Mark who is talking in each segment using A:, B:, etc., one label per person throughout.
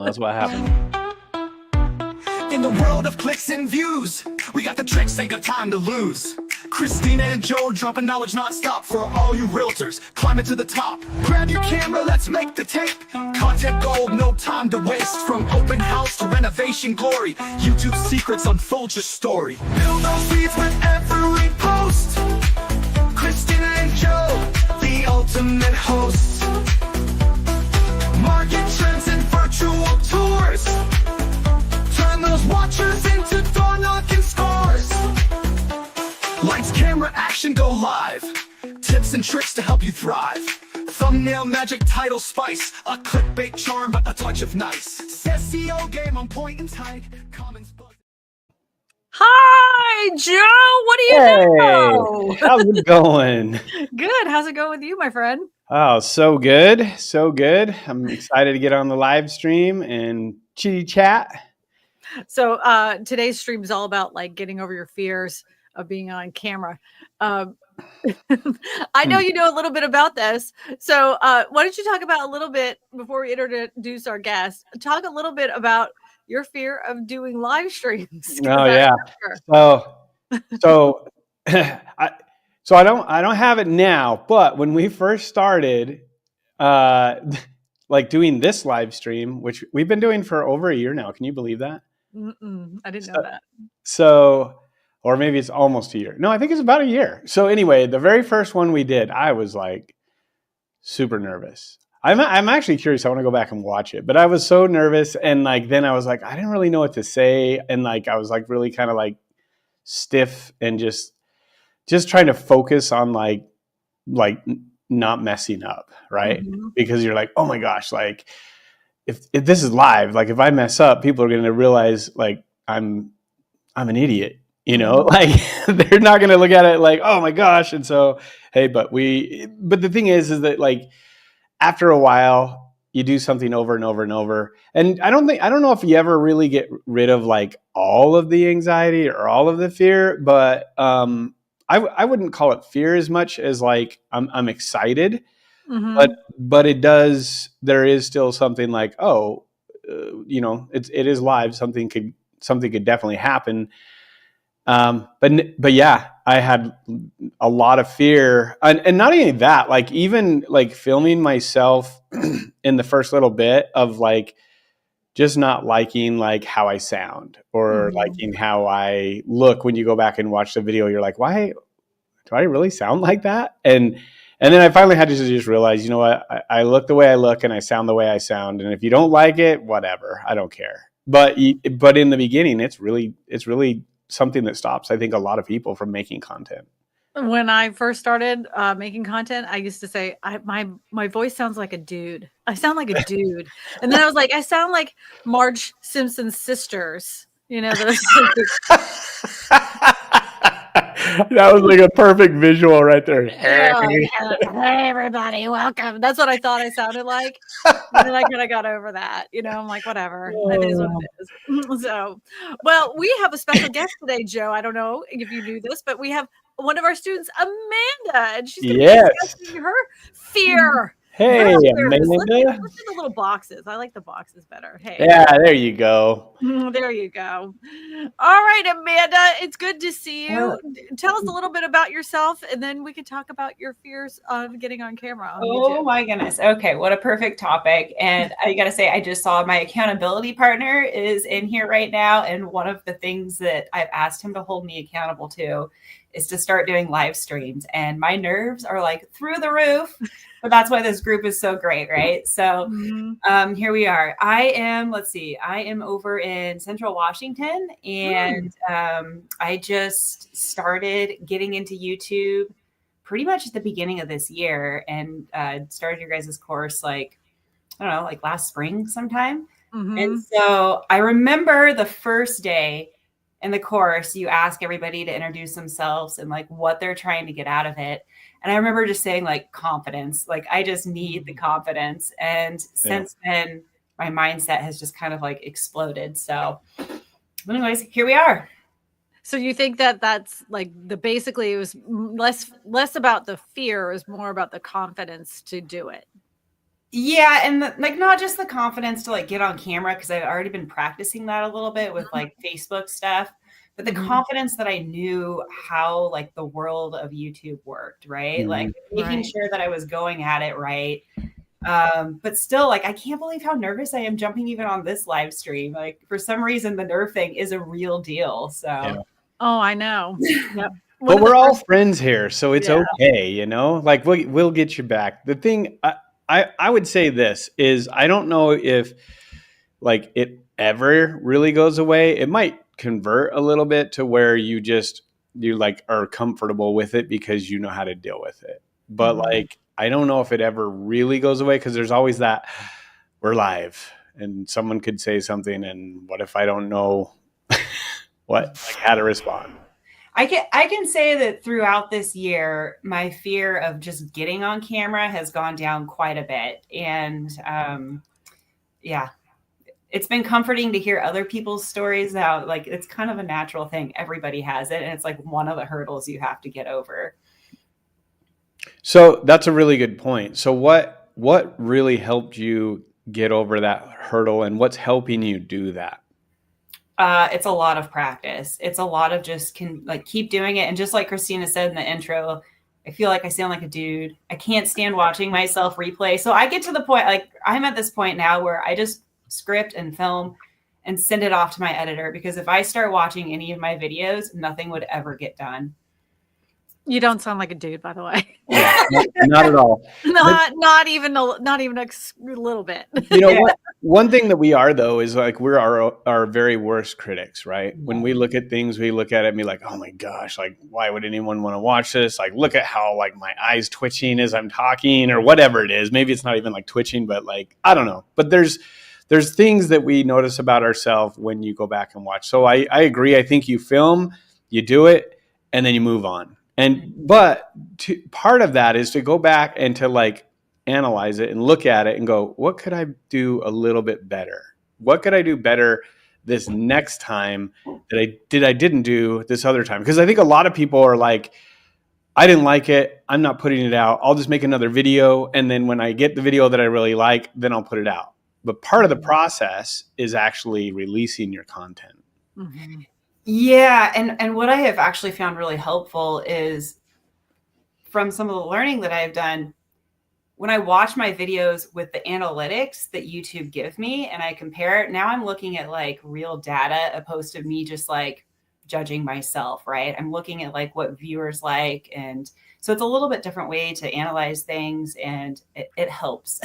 A: That's what happened.
B: In the world of clicks and views, we got the tricks, ain't got time to lose. Christina and Joe dropping knowledge non-stop for all you realtors. Climbing to the top. Grab your camera, let's make the tape. Content gold, no time to waste. From open house to renovation glory, YouTube secrets unfold your story. Build those leads with every post. Christina and Joe, the ultimate hosts. Market trends and virtual tours. Turn those watchers into door knocking scores. Lights, camera, action, go live. Tips and tricks to help you thrive. Thumbnail magic, title spice. A clickbait charm, but a touch of nice. SEO game on point and tight. Comments buzz.
C: Hi, Joe. What do you know?
A: How's it going?
C: Good. How's it going with you, my friend?
A: Oh, so good. So good. I'm excited to get on the live stream and chitty chat.
C: So today's stream is all about like getting over your fears of being on camera. I know you know a little bit about this. So why don't you talk about a little bit before we introduce our guest, talk a little bit about your fear of doing live streams.
A: Oh yeah. So I don't have it now, but when we first started like doing this live stream, which we've been doing for over a year now. Can you believe that?
C: I didn't know that.
A: So, or maybe it's almost a year. No, I think it's about a year. So anyway, the very first one we did, I was like super nervous. I'm actually curious. I want to go back and watch it, but I was so nervous. And like, then I was like, I didn't really know what to say. And like, I was like really kind of like stiff and just trying to focus on like not messing up. Right. Mm-hmm. Because you're like, oh my gosh, like if this is live, like if I mess up, people are going to realize like I'm an idiot, you know, like they're not going to look at it like, oh my gosh. And so, hey, but the thing is that like, after a while, you do something over and over and over. And I don't know if you ever really get rid of like all of the anxiety or all of the fear, but I wouldn't call it fear as much as like I'm excited, but there is still something like, you know, it is live. Something could definitely happen. But yeah, I had a lot of fear and not only that, like even like filming myself in the first little bit of like, just not liking like how I sound or liking how I look. When you go back and watch the video, you're like, why do I really sound like that? And then I finally had to just realize, you know what, I look the way I look and I sound the way I sound. And if you don't like it, whatever, I don't care. But in the beginning, it's really something that stops, I think, a lot of people from making content.
C: When I first started making content, I used to say my voice sounds like a dude. I sound like a dude. And then I was like, I sound like Marge Simpson's sisters. You know, those
A: that was like a perfect visual right there.
C: Yeah, hey everybody, welcome. That's what I thought I sounded like. And then I kind of got over that. You know, I'm like, whatever. It is what it is. So, well, we have a special guest today, Joe. I don't know if you knew this, but we have one of our students, Amanda, and she's going to be discussing her fear.
A: Hey, Amanda.
C: Let's do the little boxes. I like the boxes better. Hey.
A: Yeah, there you go.
C: There you go. All right, Amanda, it's good to see you. Tell us a little bit about yourself, and then we can talk about your fears of getting on camera.
D: Oh my goodness. Okay, what a perfect topic. And I got to say, I just saw my accountability partner is in here right now. And one of the things that I've asked him to hold me accountable to is to start doing live streams. And my nerves are like through the roof. But that's why this group is so great, right? So here we are. I am over in Central Washington, and I just started getting into YouTube pretty much at the beginning of this year, and started your guys' course like last spring sometime. And so I remember the first day in the course, you ask everybody to introduce themselves and like what they're trying to get out of it. And I remember just saying like confidence, like I just need the confidence. And since then, my mindset has just kind of like exploded. So anyways, here we are.
C: So you think that that's like basically it was less about the fear, it was more about the confidence to do it.
D: Yeah, and like not just the confidence to like get on camera because I've already been practicing that a little bit with like Facebook stuff, but the
C: Mhm.
D: confidence that I knew how like the world of YouTube worked, right? Like
A: Mhm.
D: making
C: Right.
D: sure that I was going at it right. But still, like I can't believe how nervous I am jumping even on this live stream. Like for some reason, the nerve thing is a real deal.
A: Yeah.
D: So
C: Oh, I know. Yep. One
A: But
C: of the
A: we're all
C: first.
A: friends here, so it's
C: Yeah.
A: okay, you know? Like we'll get you back. The thing I would say this is I don't know if like it ever really goes away. It might convert a little bit to where you like are comfortable with it because you know how to deal with it. But
C: Mhm.
A: like I don't know if it ever really goes away because there's always that we're live and someone could say something and what if I don't know what like how to respond.
D: I can say that throughout this year, my fear of just getting on camera has gone down quite a bit, and yeah, it's been comforting to hear other people's stories. How like it's kind of a natural thing; everybody has it, and it's like one of the hurdles you have to get over.
A: So that's a really good point. So what really helped you get over that hurdle and what's helping you do that?
D: It's a lot of practice. It's a lot of just can like keep doing it, and just like Christina said in the intro, I feel like I sound like a dude. I can't stand watching myself replay. So I get to the point, like I'm at this point now where I just script and film and send it off to my editor because if I start watching any of my videos, nothing would ever get done.
C: You don't sound like a dude, by the way.
A: Yeah, not at all. But
C: Not even little bit.
A: you know
D: Yeah.
A: what? One thing that we are though is like we're our very worst critics, right? When we look at things, we look at it and be like, "Oh my gosh, like why would anyone want to watch this? Like look at how like my eyes twitching as I'm talking or whatever it is. Maybe it's not even like twitching, but like I don't know. But there's things that we notice about ourselves when you go back and watch. So I agree. I think you film, you do it, and then you move on. And but part of that is to go back and to like analyze it and look at it and go, what could I do a little bit better? What could I do better this next time that I didn't do this other time? Because I think a lot of people are like, I didn't like it. I'm not putting it out. I'll just make another video. And then when I get the video that I really like, then I'll put it out. But part of the process is actually releasing your content.
C: Mhm.
D: Yeah, and what I have actually found really helpful is from some of the learning that I've done when I watch my videos with the analytics that YouTube give me and I compare it, now I'm looking at like real data opposed to me just like judging myself, right? I'm looking at like what viewers like. And so it's a little bit different way to analyze things and it helps.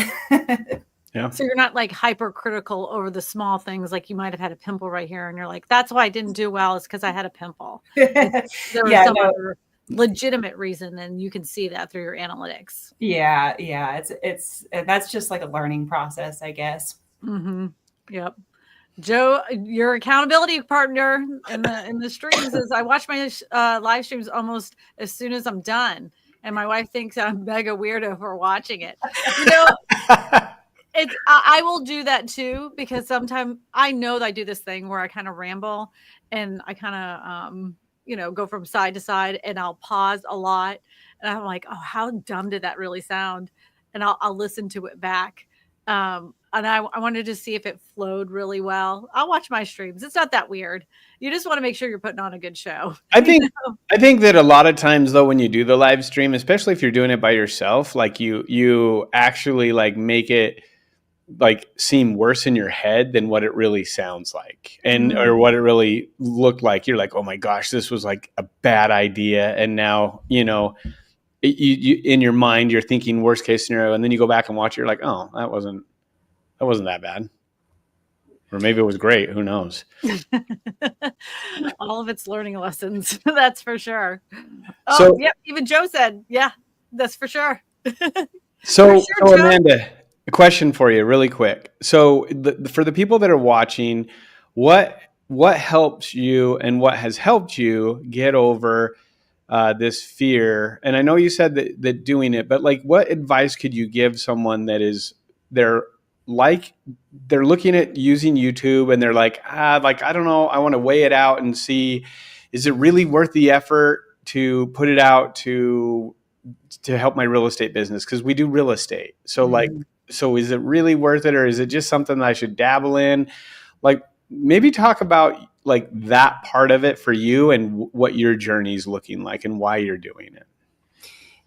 A: Yeah.
C: So you're not like hypercritical over the small things, like you might have had a pimple right here, and you're like, "That's why I didn't do well, is because I had a pimple." There was
D: Yeah,
C: some
D: no,
C: other legitimate reason, and you can see that through your analytics.
D: yeah. It's that's just like a learning process, I guess.
C: Mm-hmm. Yep. Joe, your accountability partner in the streams is I watch my live streams almost as soon as I'm done, and my wife thinks I'm mega weirdo for watching it. You know, I will do that too because sometimes I know that I do this thing where I kind of ramble and I kind of go from side to side and I'll pause a lot and I'm like, oh, how dumb did that really sound? And I'll listen to it back. And I wanted to see if it flowed really well. I'll watch my streams. It's not that weird. You just want to make sure you're putting on a good show.
A: I think I think that a lot of times though when you do the live stream, especially if you're doing it by yourself, like you actually like make it like seem worse in your head than what it really sounds like and or what it really looked like. You're like, oh my gosh, this was like a bad idea, and now you in your mind you're thinking worst case scenario, and then you go back and watch it, you're like, oh, that wasn't that bad, or maybe it was great. Who knows?
C: All of its learning lessons. That's for sure. Oh,
A: So
C: yep. Even Joe said, yeah, that's for sure.
A: So,
C: For sure, Joe.
A: Amanda, a question for you, really quick. So, for the people that are watching, what helps you and what has helped you get over this fear? And I know you said that doing it, but like, what advice could you give someone that is they're like they're looking at using YouTube and they're like, like I don't know, I want to weigh it out and see, is it really worth the effort to put it out to help my real estate business because we do real estate. So like So is it really worth it, or is it just something that I should dabble in? Like, maybe talk about like that part of it for you and what your journey is looking like and why you're doing it.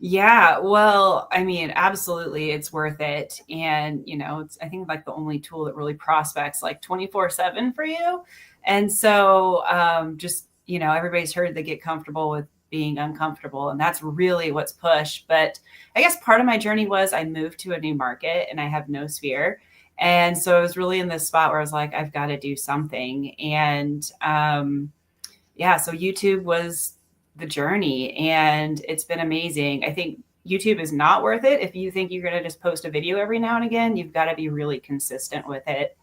D: Yeah, well, I mean, absolutely, it's worth it. And, you know, it's, I think, like the only tool that really prospects like 24/7 for you. And so, just, you know, everybody's heard they get comfortable with being uncomfortable, and that's really what's pushed. But I guess part of my journey was I moved to a new market and I have no sphere. And so I was really in this spot where I was like, I've got to do something. And, yeah, so YouTube was the journey, and it's been amazing. I think YouTube is not worth it if you think you're going to just post a video every now and again. You've got to be really consistent with it.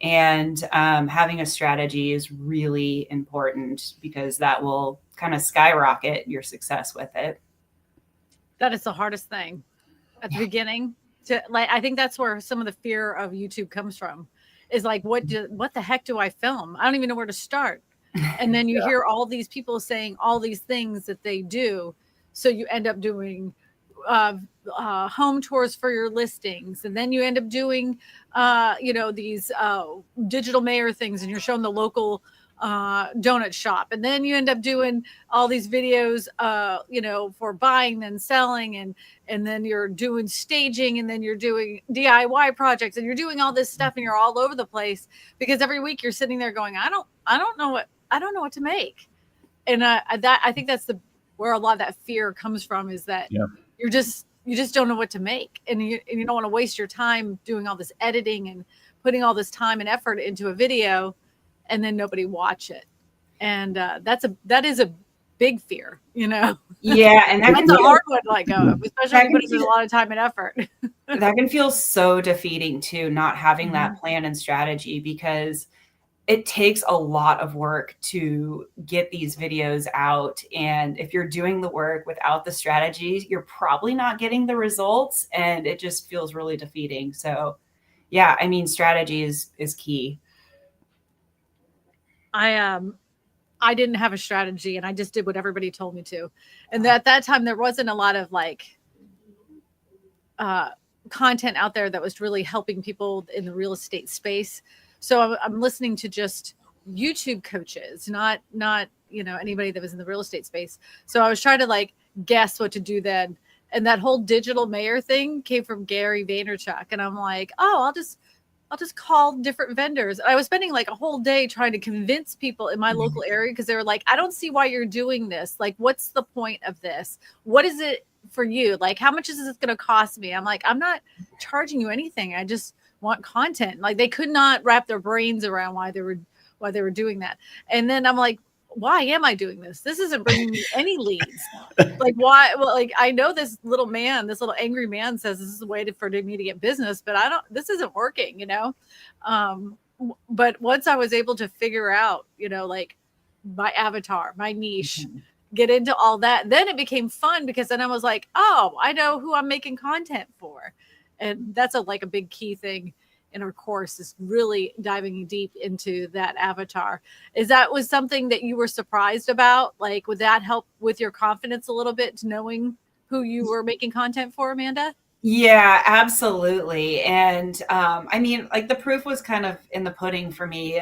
D: And having a strategy is really important because that will kind of skyrocket your success with it.
C: That is the hardest thing at the beginning. I think that's where some of the fear of YouTube comes from, is like, what the heck do I film? I don't even know where to start. And then you hear all these people saying all these things that they do. So you end up doing home tours for your listings. And then you end up doing, these digital mayor things, and you're showing the local donut shop. And then you end up doing all these videos, for buying and selling. And then you're doing staging, and then you're doing DIY projects, and you're doing all this stuff, and you're all over the place because every week you're sitting there going, I don't know what to make. And I think that's where a lot of that fear comes from, is that you just don't know what to make. And you don't want to waste your time doing all this editing and putting all this time and effort into a video and then nobody watch it. And that is a big fear, you know?
D: Yeah. And
C: that's a hard one to let go of, especially when you put a lot of time and effort.
D: That can feel so defeating too, not having that plan and strategy, because it takes a lot of work to get these videos out. And if you're doing the work without the strategy, you're probably not getting the results, and it just feels really defeating. So yeah, I mean, strategy is key.
C: I didn't have a strategy, and I just did what everybody told me to. And at that time, there wasn't a lot of like content out there that was really helping people in the real estate space. So I'm listening to just YouTube coaches, not anybody that was in the real estate space. So I was trying to like guess what to do then. And that whole digital mayor thing came from Gary Vaynerchuk. And I'm like, oh, I'll just call different vendors. I was spending like a whole day trying to convince people in my local area, because they were like, I don't see why you're doing this. Like, what's the point of this? What is it for you? Like, how much is this going to cost me? I'm like, I'm not charging you anything. I just want content. Like, they could not wrap their brains around why they were doing that. And then I'm like, why am I doing this? This isn't bringing me any leads. Like, why? Well, like, I know this little angry man says this is a way for me to get business, but this isn't working, you know? But once I was able to figure out, like my avatar, my niche, get into all that, then it became fun, because then I was like, oh, I know who I'm making content for. And that's a big key thing in our course, is really diving deep into that avatar. Was something that you were surprised about? Like, would that help with your confidence a little bit, to knowing who you were making content for, Amanda?
D: Yeah, absolutely. And I mean, like, the proof was kind of in the pudding for me.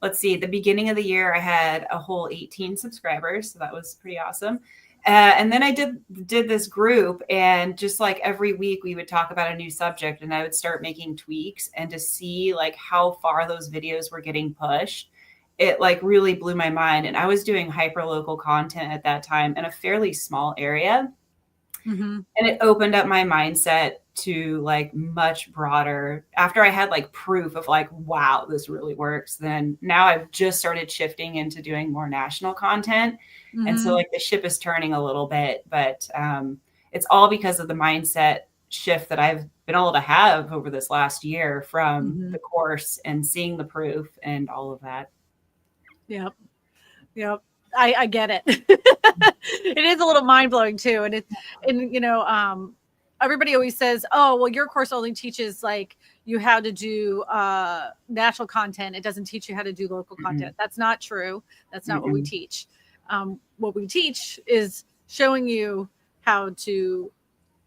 D: Let's see, at the beginning of the year, I had a whole 18 subscribers. So that was pretty awesome. And then I did this group, and just like every week we would talk about a new subject, and I would start making tweaks, and to see like how far those videos were getting pushed, it like really blew my mind. And I was doing hyper local content at that time in a fairly small area. And it opened up my mindset to like much broader. After I had like proof of like, wow, this really works, then now I've just started shifting into doing more national content. And so like the ship is turning a little bit, but it's all because of the mindset shift that I've been able to have over this last year from the course and seeing the proof and all of that.
C: Yep. I get it. It is a little mind blowing too. And everybody always says, oh, well, your course only teaches like you how to do national content. It doesn't teach you how to do local content. That's not true. That's not what we teach. What we teach is showing you how to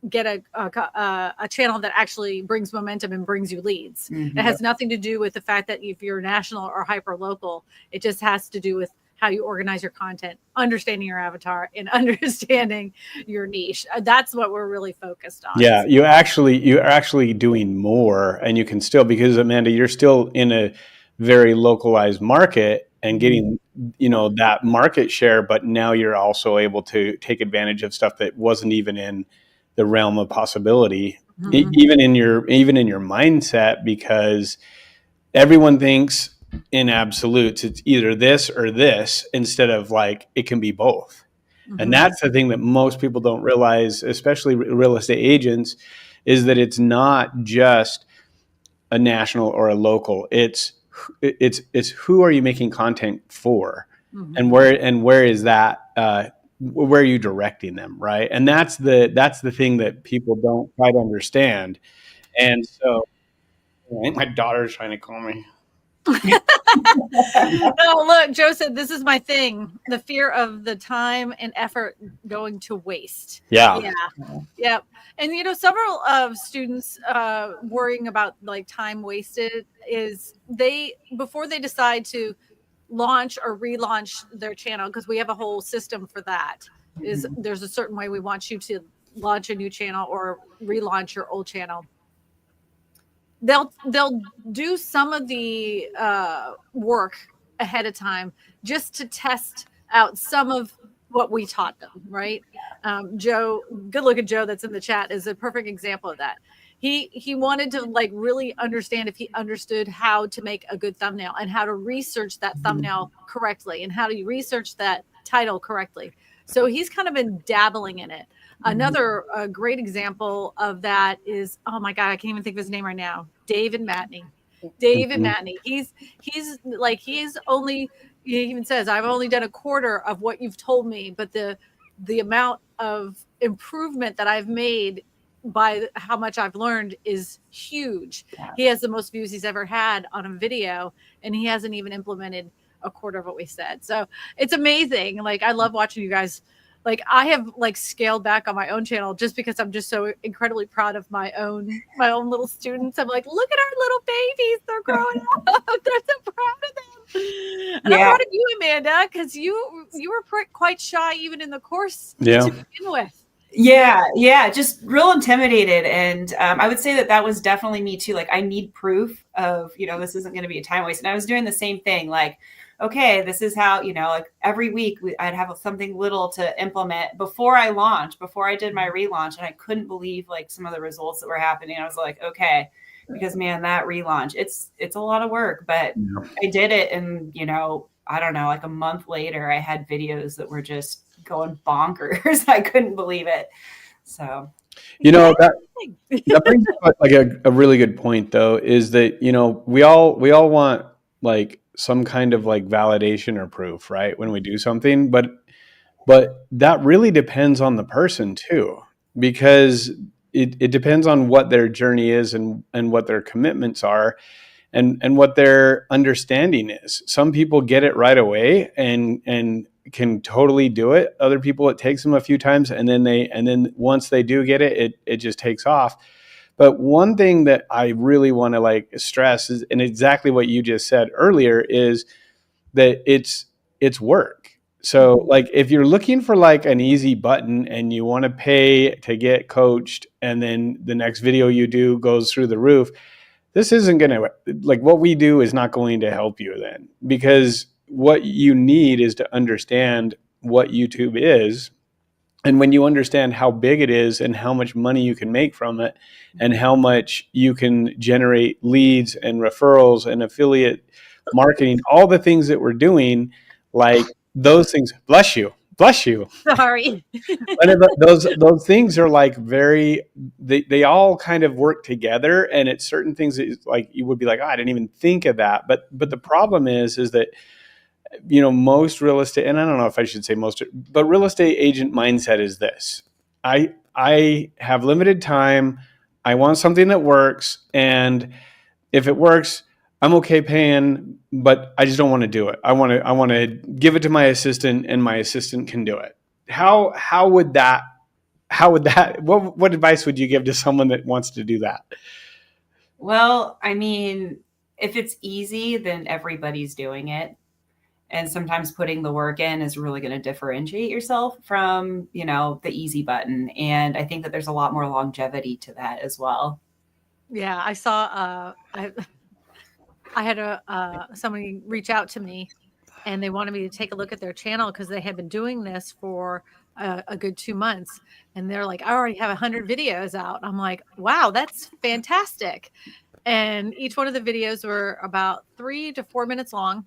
C: get a channel that actually brings momentum and brings you leads.
D: Mhm.
C: It has nothing to do with the fact that if you're national or hyper local, it just has to do with how you organize your content, understanding your avatar, and understanding your niche. That's what we're really focused on.
A: Yeah, you're actually doing more, and you can still, because Amanda, you're still in a very localized market and getting, that market share, but now you're also able to take advantage of stuff that wasn't even in the realm of possibility, even in your mindset, because everyone thinks in absolutes it's either this or this, instead of like it can be both. And that's the thing that most people don't realize, especially real estate agents, is that it's not just a national or a local. It's who are you making content for, and where is that? Where are you directing them, right? And that's the thing that people don't quite understand. And so, I think my daughter's trying to call me.
C: Oh, look, Joe said, this is my thing. The fear of the time and effort going to waste.
A: Yeah.
C: Yeah. And, several of students worrying about like time wasted is before they decide to launch or relaunch their channel, because we have a whole system for that, is there's a certain way we want you to launch a new channel or relaunch your old channel. They'll do some of the work ahead of time just to test out some of what we taught them, right? Joe, good looking Joe that's in the chat, is a perfect example of that. He wanted to like really understand if he understood how to make a good thumbnail and how to research that thumbnail correctly and how to research that title correctly. So he's kind of been dabbling in it. Another great example of that is, oh my God, I can't even think of his name right now. David Matney. Matney. He even says, I've only done a quarter of what you've told me, but the amount of improvement that I've made by how much I've learned is huge. Yeah. He has the most views he's ever had on a video, and he hasn't even implemented a quarter of what we said. So it's amazing. Like, I love watching you guys. Like, I have like scaled back on my own channel just because I'm just so incredibly proud of my own little students. I'm like, look at our little babies. They're growing up. They're so proud of them. And I'm proud of you, Amanda, because you were quite shy even in the course to begin with.
D: Yeah, just real intimidated. And I would say that was definitely me too. Like, I need proof of, this isn't going to be a time waste. And I was doing the same thing. Like, okay, this is how, like every week I'd have something little to implement before I did my relaunch. And I couldn't believe like some of the results that were happening. I was like, okay, because man, that relaunch, it's a lot of work, but I did it. And, I don't know, like a month later, I had videos that were just going bonkers. I couldn't believe it. So,
A: that brings up like a really good point though, is that, we all want like some kind of like validation or proof, right? When we do something, but that really depends on the person too, because it depends on what their journey is and what their commitments are and what their understanding is. Some people get it right away and can totally do it. Other people, it takes them a few times, and then once they do get it, it just takes off. But one thing that I really want to like stress is, and exactly what you just said earlier, is that it's work. So like, if you're looking for like an easy button and you want to pay to get coached, and then the next video you do goes through the roof, this isn't going to, like, what we do is not going to help you then, because what you need is to understand what YouTube is. And when you understand how big it is and how much money you can make from it and how much you can generate leads and referrals and affiliate marketing, all the things that we're doing, like those things, bless you.
C: Sorry.
A: those things are like they all kind of work together. And it's certain things that like you would be like, oh, I didn't even think of that. But the problem is that, most real estate, and I don't know if I should say most, but real estate agent mindset is this: I have limited time. I want something that works. And if it works, I'm okay paying, but I just don't want to do it. I want to give it to my assistant, and my assistant can do it. How would that how would that, what advice would you give to someone that wants to do that?
D: Well, I mean, if it's easy, then everybody's doing it. And sometimes putting the work in is really going to differentiate yourself from, the easy button. And I think that there's a lot more longevity to that as well.
C: Yeah, I saw I had somebody reach out to me, and they wanted me to take a look at their channel because they had been doing this for a good 2 months. And they're like, I already have 100 videos out. I'm like, wow, that's fantastic. And each one of the videos were about 3 to 4 minutes long.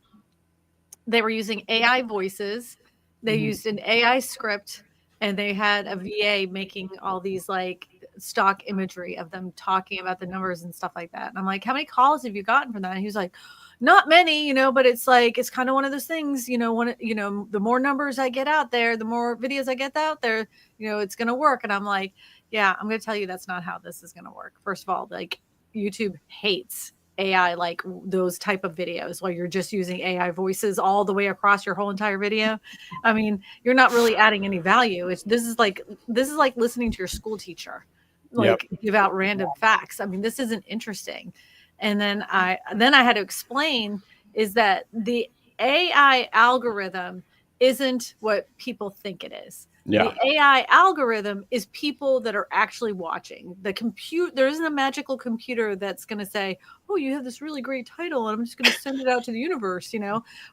C: They were using AI voices. They used an AI script, and they had a VA making all these like stock imagery of them talking about the numbers and stuff like that. And I'm like, how many calls have you gotten from that? And he was like, not many, but it's like, it's kind of one of those things, the more numbers I get out there, the more videos I get out there, it's going to work. And I'm like, yeah, I'm going to tell you that's not how this is going to work. First of all, like, YouTube hates AI, like those type of videos where you're just using AI voices all the way across your whole entire video. I mean, you're not really adding any value. This is like listening to your school teacher, like give out random facts. I mean, this isn't interesting. And then I had to explain is that the AI algorithm isn't what people think it is.
A: Yeah.
C: The AI algorithm is people that are actually watching. There isn't a magical computer that's going to say, oh, you have this really great title, and I'm just going to send it out to the universe,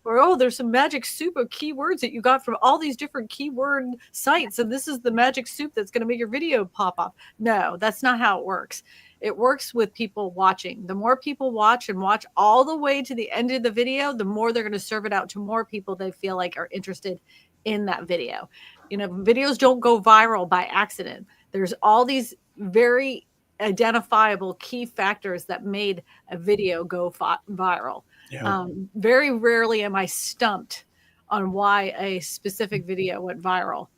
C: or, oh, there's some magic soup of keywords that you got from all these different keyword sites, and this is the magic soup that's going to make your video pop up. No, that's not how it works. It works with people watching. The more people watch and watch all the way to the end of the video, the more they're going to serve it out to more people they feel like are interested in that video. Videos don't go viral by accident. There's all these very identifiable key factors that made a video go viral.
A: Yeah.
C: Very rarely am I stumped on why a specific video went viral.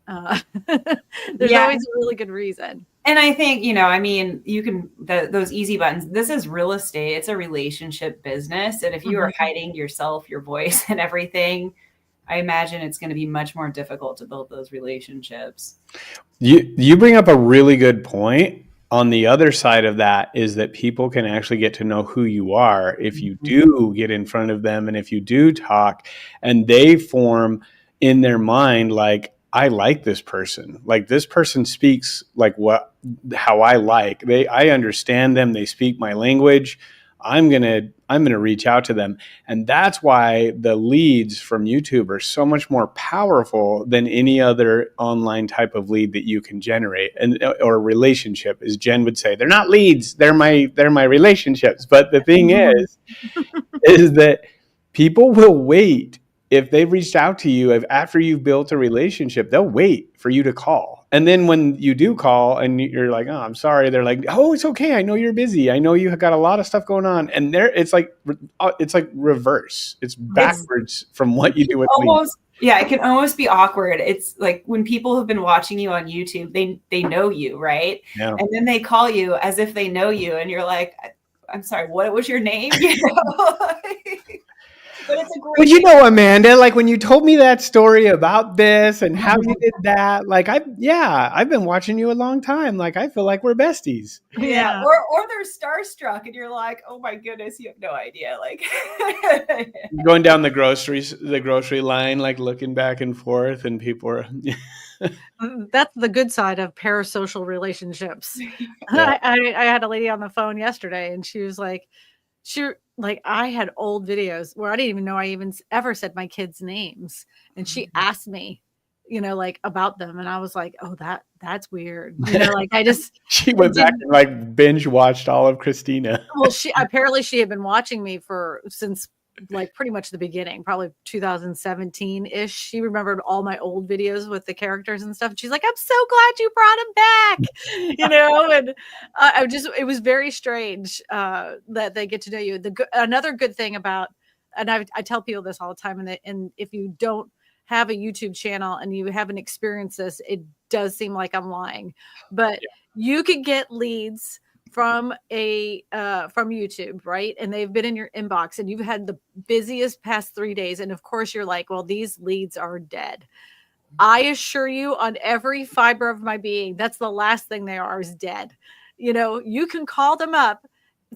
C: There's always a really good reason.
D: And I think, you can, those easy buttons, this is real estate. It's a relationship business. And if you are hiding yourself, your voice and everything, I imagine it's going to be much more difficult to build those relationships.
A: You bring up a really good point. On the other side of that is that people can actually get to know who you are if you do get in front of them, and if you do talk, and they form in their mind, like, I like this person. Like, this person speaks like how I like. I understand them. They speak my language. I'm gonna reach out to them. And that's why the leads from YouTube are so much more powerful than any other online type of lead that you can generate, or relationship, as Jen would say. They're not leads, they're my relationships. But the thing is that people will wait. If they've reached out to you after you've built a relationship, they'll wait for you to call. And then when you do call and you're like, oh, I'm sorry, they're like, oh, it's okay. I know you're busy. I know you have got a lot of stuff going on. And it's like reverse. It's backwards from what you do with
D: almost. Yeah, it can almost be awkward. It's like when people have been watching you on YouTube, they know you, right?
A: Yeah.
D: And then they call you as if they know you. And you're like, I'm sorry, what was your name? But it's a great.
A: Well, Amanda, like when you told me that story about this and how you did that, like I've been watching you a long time. Like I feel like we're besties.
D: Yeah. Or they're starstruck and you're like, oh my goodness, you have no idea. Like
A: going down the grocery line, like looking back and forth, and people are
C: That's the good side of parasocial relationships.
A: Yeah.
C: I had a lady on the phone yesterday, and she was like, I had old videos where I didn't even know I even ever said my kids' names. And she asked me, like about them. And I was like, oh, that's weird.
A: She went back and like binge watched all of Christina.
C: Well, she had been watching me since like pretty much the beginning, probably 2017 ish. She remembered all my old videos with the characters and stuff. And she's like, I'm so glad you brought him back, and it was very strange that they get to know you. Another good thing about, and I tell people this all the time, and if you don't have a YouTube channel and you haven't experienced this, it does seem like I'm lying, but you could get leads from YouTube, right? And they've been in your inbox and you've had the busiest past 3 days. And of course you're like, well, these leads are dead. I assure you, on every fiber of my being, that's the last thing they are, is dead. You can call them up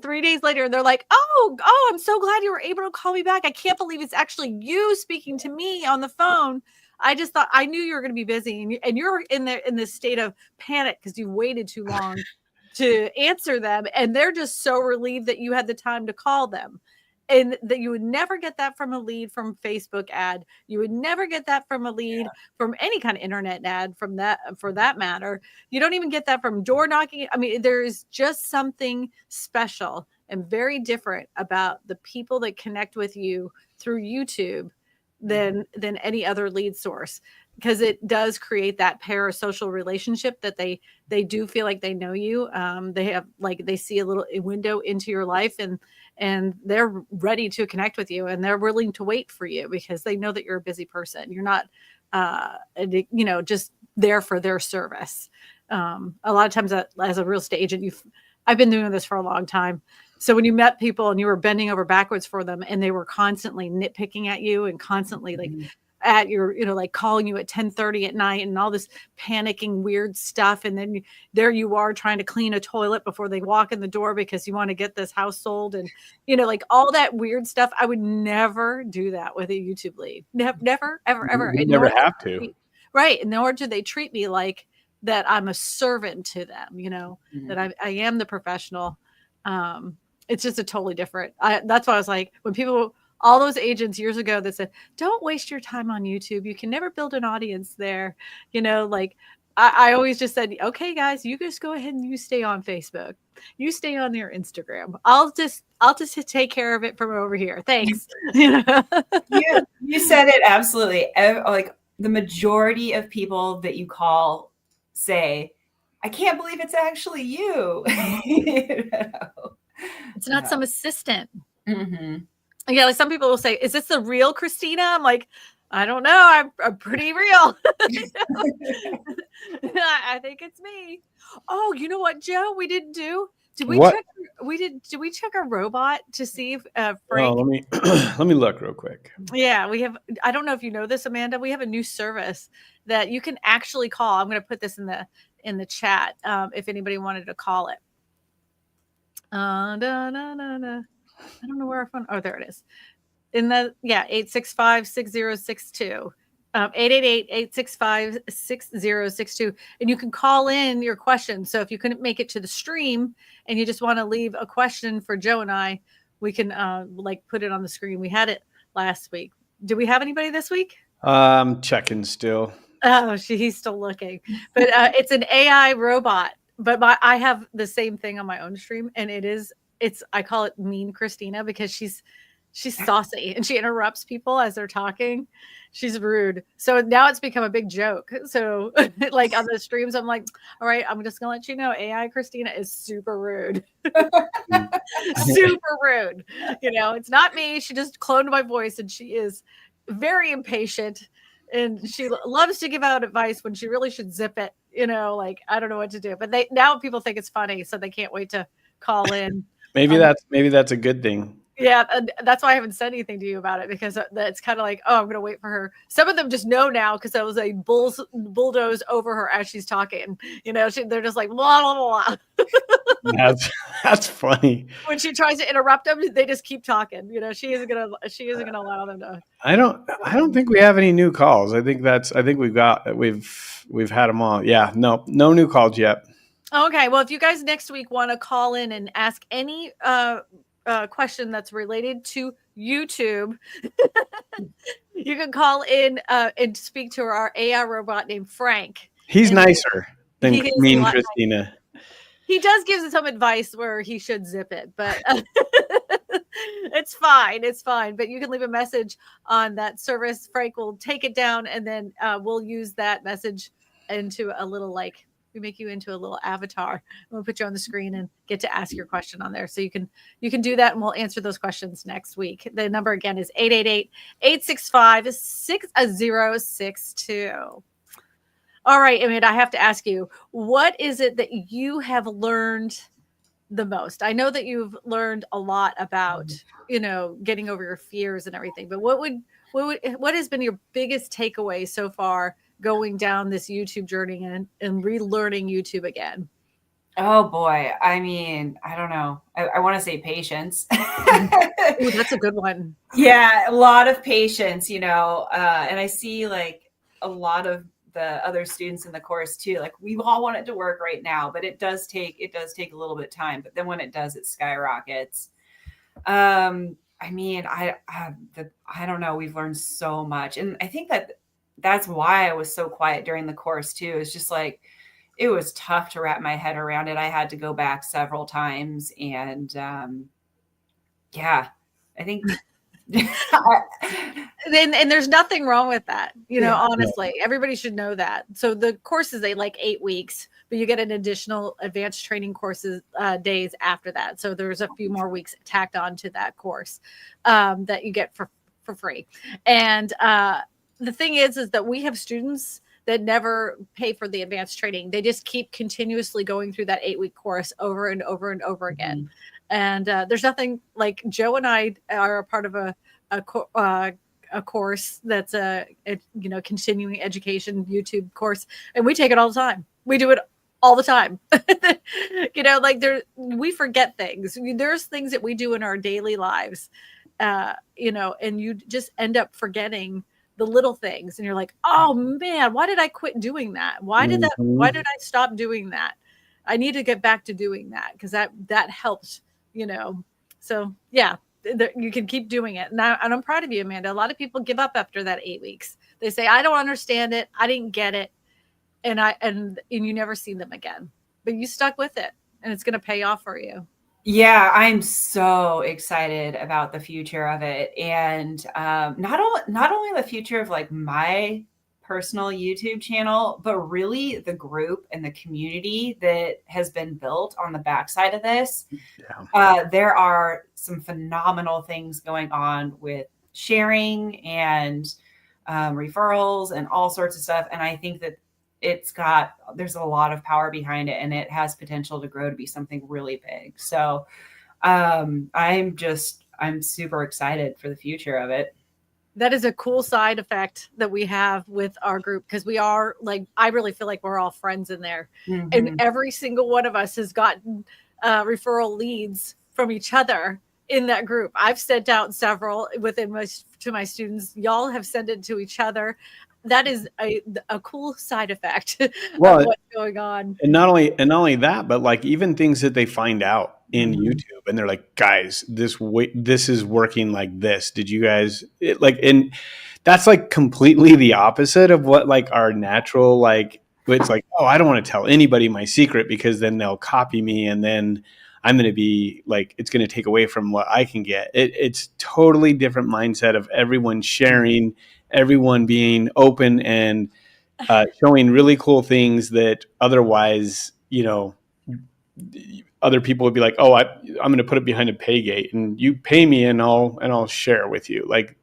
C: 3 days later and they're like, oh, I'm so glad you were able to call me back. I can't believe it's actually you speaking to me on the phone. I just thought, I knew you were going to be busy, and you're in this state of panic because you waited too long to answer them, and they're just so relieved that you had the time to call them. And that you would never get that from a lead from Facebook ad. You would never get that from a lead from any kind of internet ad, from that, for that matter. You don't even get that from door knocking. I mean, there is just something special and very different about the people that connect with you through YouTube than any other lead source, because it does create that parasocial relationship that they do feel like they know you. They have, like, they see a little window into your life, and they're ready to connect with you, and they're willing to wait for you because they know that you're a busy person. You're not, just there for their service. A lot of times, as a real estate agent, I've been doing this for a long time. So when you met people and you were bending over backwards for them, and they were constantly nitpicking at you and constantly like at your, like calling you at 10:30 at night and all this panicking weird stuff. And then there you are trying to clean a toilet before they walk in the door because you want to get this house sold. And, like all that weird stuff. I would never do that with a YouTube lead. Never, ever, ever.
A: You never have to.
C: Right. And nor do they treat me like that I'm a servant to them, that I am the professional. It's just a totally different. That's why I was like, when people, all those agents years ago that said, don't waste your time on YouTube. You can never build an audience there. Like I always just said, okay, guys, you just go ahead and you stay on Facebook. You stay on your Instagram. I'll just take care of it from over here. Thanks.
D: You said it absolutely. Like the majority of people that you call say, I can't believe it's actually you.
C: It's not some assistant.
D: Mm-hmm.
C: Yeah, like some people will say, is this the real Christina? I'm like, I don't know. I'm pretty real. I think it's me. Oh, you know what, Joe? We didn't do. Did we check? Did we check a robot to see if Frank?
A: Oh, let me look real quick.
C: Yeah, we have. I don't know if you know this, Amanda. We have a new service that you can actually call. I'm going to put this in the chat if anybody wanted to call it. I don't know where our phone. Oh, there it is. In the 865-6062. 888-865-6062. And you can call in your question. So if you couldn't make it to the stream and you just want to leave a question for Joe and I, we can put it on the screen. We had it last week. Do we have anybody this week?
A: Checking still.
C: Oh, he's still looking. But it's an AI robot. But I have the same thing on my own stream, and I call it Mean Christina because she's saucy and she interrupts people as they're talking. She's rude. So now it's become a big joke. So like on the streams, I'm like, all right, I'm just gonna let you know, AI Christina is super rude. Super rude. It's not me. She just cloned my voice, and she is very impatient. And she loves to give out advice when she really should zip it. Like, I don't know what to do. But now people think it's funny, so they can't wait to call in.
A: Maybe that's a good thing.
C: Yeah, and that's why I haven't said anything to you about it, because it's kind of like, oh, I'm going to wait for her. Some of them just know now because I was like bulldoze over her as she's talking. They're just like blah blah blah.
A: That's funny.
C: When she tries to interrupt them, they just keep talking. She isn't gonna allow them to.
A: I don't think we have any new calls. I think we've had them all. Yeah, no new calls yet.
C: Okay, well, if you guys next week want to call in and ask any question that's related to YouTube, you can call in and speak to our AI robot named Frank.
A: He's nicer than Mean Christina.
C: He does give some advice where he should zip it, but it's fine. It's fine. But you can leave a message on that service. Frank will take it down, and then we'll use that message into a little, we make you into a little avatar. We'll put you on the screen and get to ask your question on there. So you can do that, and we'll answer those questions next week. The number again is 888-865-6062. All right, Amanda, I have to ask you, what is it that you have learned the most? I know that you've learned a lot about, getting over your fears and everything, but what has been your biggest takeaway so far going down this YouTube journey and relearning YouTube again?
D: Oh boy. I mean, I don't know. I want to say patience.
C: Oh, that's a good one.
D: Yeah, a lot of patience, and I see like a lot of the other students in the course too. Like we all want it to work right now, but it does take a little bit of time. But then when it does, it skyrockets. I mean, I don't know. We've learned so much, and I think that's why I was so quiet during the course too. It's just like it was tough to wrap my head around it. I had to go back several times, and yeah, I think.
C: And there's nothing wrong with that,
D: Yeah.
C: honestly. Everybody should know that. So the courses, they like 8 weeks, but you get an additional advanced training courses days after that. So there's a few more weeks tacked on to that course that you get for free. And the thing is that we have students that never pay for the advanced training. They just keep continuously going through that 8-week course over and over and over again. Mm-hmm. And there's nothing like Joe and I are a part of a course that's a continuing education YouTube course, and we take it all the time. We do it all the time. We forget things. There's things that we do in our daily lives, and you just end up forgetting the little things, and you're like, oh man, why did I quit doing that? Why did I stop doing that? I need to get back to doing that because that helps. So yeah, you can keep doing it. And I'm proud of you, Amanda. A lot of people give up after that 8 weeks. They say, I don't understand it. I didn't get it. And you never see them again, but you stuck with it, and it's going to pay off for you.
D: Yeah, I'm so excited about the future of it. And not only the future of like my personal YouTube channel, but really the group and the community that has been built on the backside of this. Yeah. There are some phenomenal things going on with sharing and referrals and all sorts of stuff. And I think that there's a lot of power behind it, and it has potential to grow to be something really big. So I'm super excited for the future of it.
C: That is a cool side effect that we have with our group, because we are I really feel like we're all friends in there. Mm-hmm. And every single one of us has gotten referral leads from each other in that group. I've sent out several to my students. Y'all have sent it to each other. That is a cool side effect of what's going on.
A: And not only that, but like even things that they find out in YouTube, and they're like, guys, this is working like this. Did you guys and that's like completely the opposite of what like our natural, like, it's like, oh, I don't want to tell anybody my secret because then they'll copy me, and then I'm going to be like, it's going to take away from what I can get. It's totally different mindset of everyone sharing, everyone being open and showing really cool things that otherwise, other people would be like, oh, I'm going to put it behind a pay gate, and you pay me and I'll share with you. Like,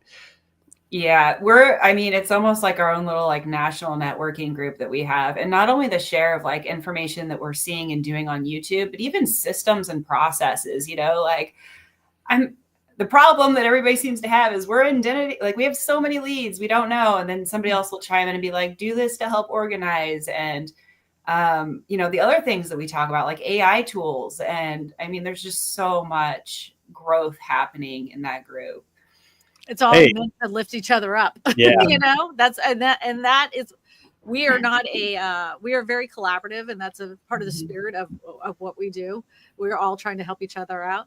D: yeah, it's almost like our own little like national networking group that we have. And not only the share of like information that we're seeing and doing on YouTube, but even systems and processes, the problem that everybody seems to have is we're identity. Like we have so many leads, we don't know. And then somebody else will chime in and be like, do this to help organize. And, the other things that we talk about, like AI tools. And there's just so much growth happening in that group.
C: It's all meant to lift each other up.
A: Yeah.
C: that is, we are very collaborative, and that's a part of the spirit of what we do. We're all trying to help each other out.